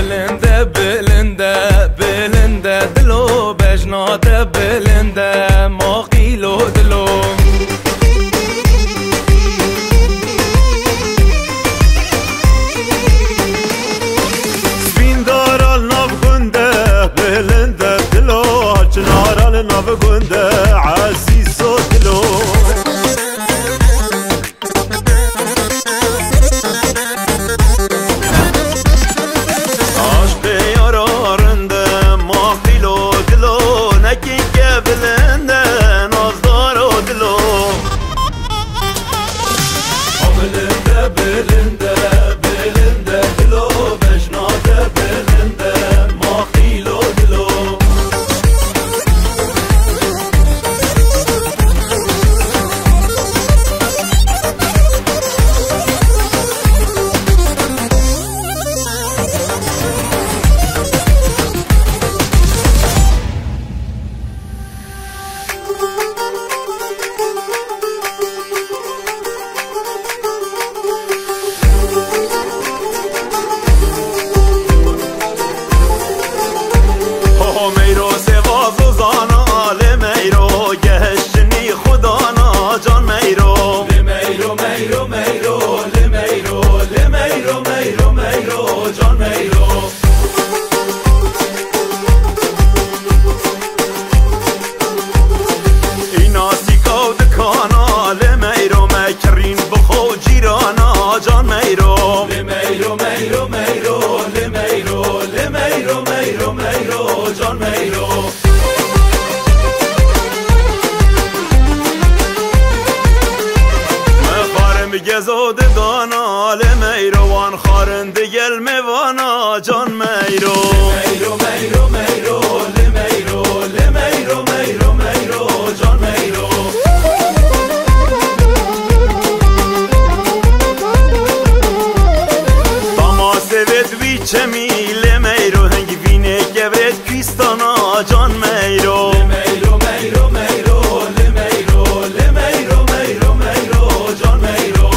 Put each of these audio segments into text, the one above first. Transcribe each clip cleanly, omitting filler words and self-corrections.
بلنده بلنده بلنده دلو بجناده بلنده ما قیلو دلو سپیندارال ناف گنده بلنده دلو چنارال ناف گنده عزیز و دلو بلنده بلنده دلو بجناده بلنده ما قیلو دلو میرو سواز و زانا لمیرو گهشنی خدانا جان میرو لمیرو میرو میرو لمیرو لمیرو میرو میرو جان میرو اینا سیکاو دکانا لمیرو مکرین بخو جیرانا جان میرو لمیرو میرو میرو لمیرو لمیرو میرو میرو جان میرو گزود دانا لمیروان خارند گل میوانا جان میرو میرو میرو میرو لمیرو لمیرو میرو میرو جان میرو تاما سوید وی چمی لمیرو هنگی وینه گورد کیستانا جان میرو لمیرو میرو میرو لمیرو لمیرو میرو میرو جان میرو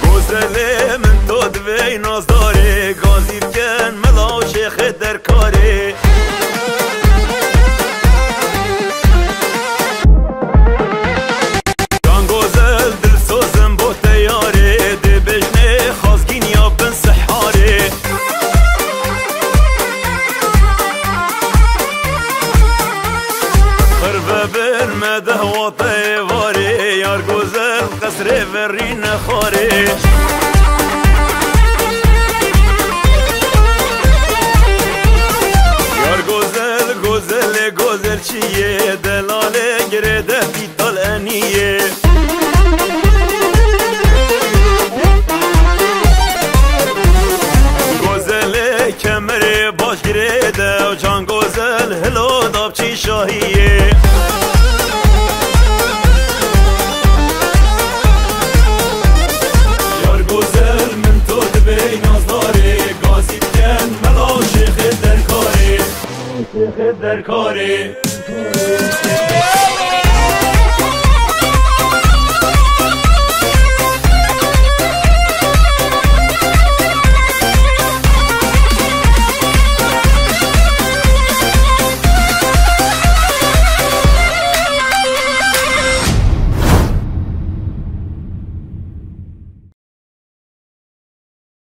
گزله من تو دوی نازداره گازید کن ملا شیخ در کاره جان گزل دل سوزم با تیاره ده بجنه خازگین یا بن سحاره خربه برمده و طیواره یار گزل قصر وری نخاره یار گزل گزل گزل چیه دلاله گرده بیتال انیه گزل کمر باش گرده و جان گزل هلو دابچی شاهیه یار گزل من تو دوی نازداره گازید کن ملا شیخ در کاره شیخ در کاره